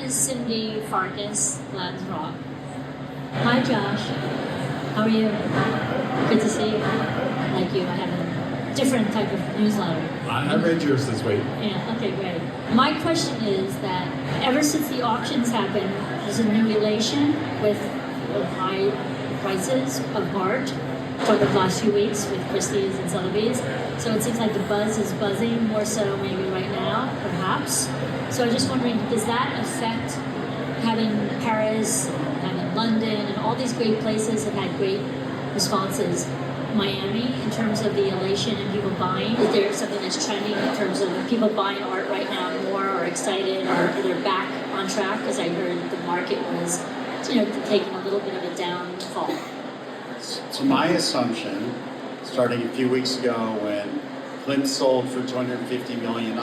is Cindy Farkas, Glanzrock. Hi, Josh. How are you? Good to see you. Like you, I have a different type of newsletter. I read yours this week. Yeah, okay, great. My question is that ever since the auctions happened, there's a new elation with high prices of art for the last few weeks with Christies and Sothebys. So it seems like the buzz is buzzing more so maybe right now, perhaps. So I'm just wondering, does that affect having Paris, having London, and all these great places have had great responses? Miami, in terms of the elation and people buying? Is there something that's trending in terms of people buying art right now more or excited or they're back on track? Because I heard the market was, taking a little bit of a downfall. So my assumption, starting a few weeks ago when Klimt sold for $250 million,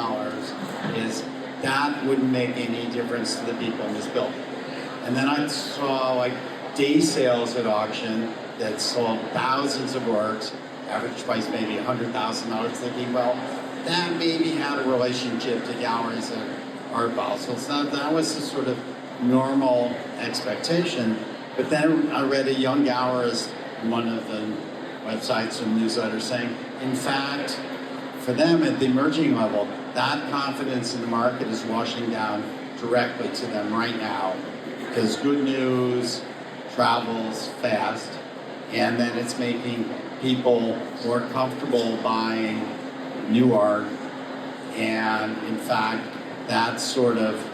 is that wouldn't make any difference to the people in this building. And then I saw day sales at auction that sold thousands of works, average price maybe $100,000, thinking, well, that maybe had a relationship to galleries at Art Basel. So that was a sort of normal expectation. But then I read a young gallerist on one of the websites and newsletters saying, in fact, for them at the emerging level, that confidence in the market is washing down directly to them right now because good news travels fast. And then it's making people more comfortable buying new art. And in fact, that sort of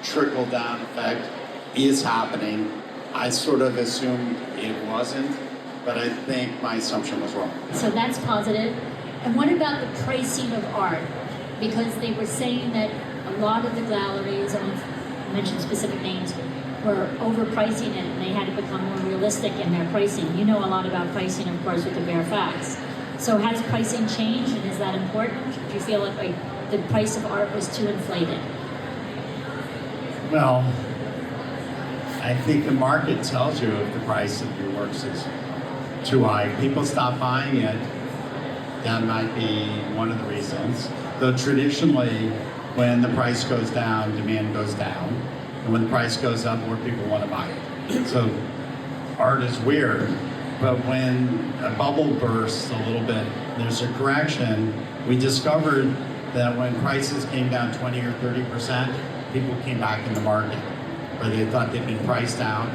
trickle-down effect is happening. I sort of assumed it wasn't, but I think my assumption was wrong. So that's positive. And what about the pricing of art? Because they were saying that a lot of the galleries, I won't mention specific names, were overpricing it and they had to become more realistic in their pricing. You know a lot about pricing, of course, with the bare facts. So has pricing changed and is that important? Do you feel like the price of art was too inflated? Well, I think the market tells you if the price of your works is too high. People stop buying it. That might be one of the reasons. Though traditionally, when the price goes down, demand goes down. And when the price goes up, more people want to buy it. So art is weird, but when a bubble bursts a little bit, there's a correction. We discovered that when prices came down 20 or 30%, people came back in the market where they thought they'd been priced out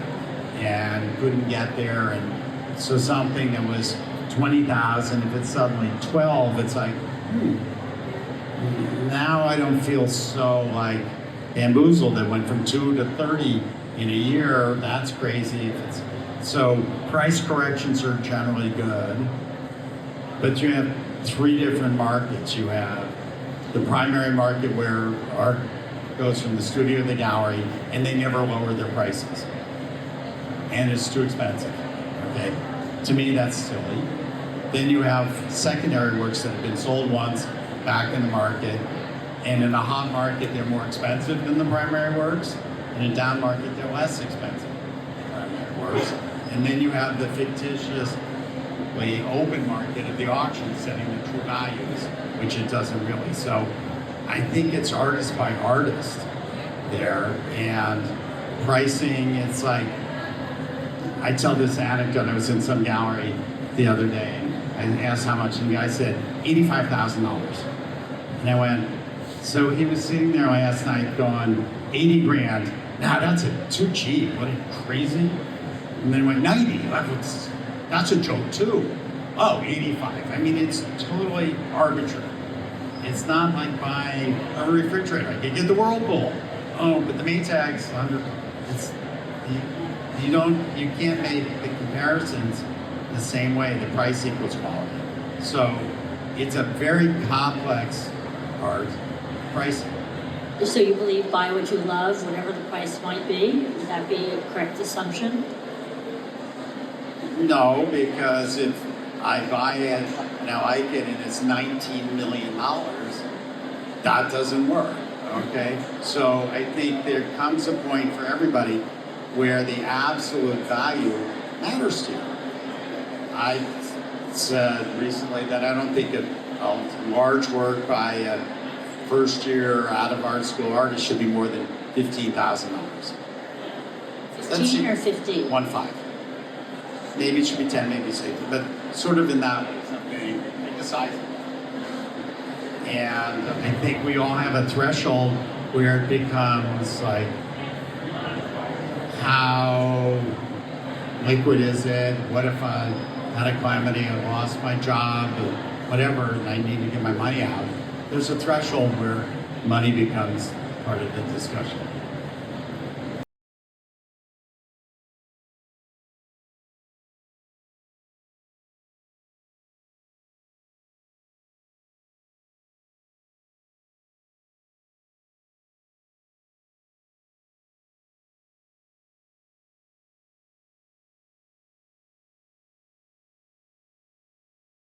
and couldn't get there. And so something that was 20,000, if it's suddenly 12, it's like, now I don't feel so bamboozled. That went from 2 to 30 in a year. That's crazy. So price corrections are generally good, but you have three different markets. You have the primary market where art goes from the studio to the gallery, and they never lower their prices, and it's too expensive. Okay, to me that's silly. Then you have secondary works that have been sold once, back in the market. And in a hot market, they're more expensive than the primary works. In a down market, they're less expensive than the primary works. And then you have the fictitiously open market of the auction setting the true values, which it doesn't really. So I think it's artist by artist there. And pricing, it's like, I tell this anecdote. I was in some gallery the other day, and I asked how much, and the guy said, $85,000. And I went, so he was sitting there last night going, 80 grand. Nah, that's too cheap. What, are you crazy? And then he went, 90. That's a joke too. Oh, 85. I mean, it's totally arbitrary. It's not like buying a refrigerator. I can get the Whirlpool. Oh, but the Maytag's under. You can't make the comparisons the same way. The price equals quality. So it's a very complex art pricing. So you believe buy what you love, whatever the price might be? Would that be a correct assumption? No, because if I buy it and I like it and it's $19 million, that doesn't work, okay? So I think there comes a point for everybody where the absolute value matters to you. I said recently that I don't think a large work by a first year out of art school artist should be more than $15,000. 15 or 50? 1.5. Maybe it should be 10, maybe 6, but sort of in that vein, pick a size. And I think we all have a threshold where it becomes like, how liquid is it? What if I had a calamity, I lost my job, or whatever, and I need to get my money out? There's a threshold where money becomes part of the discussion.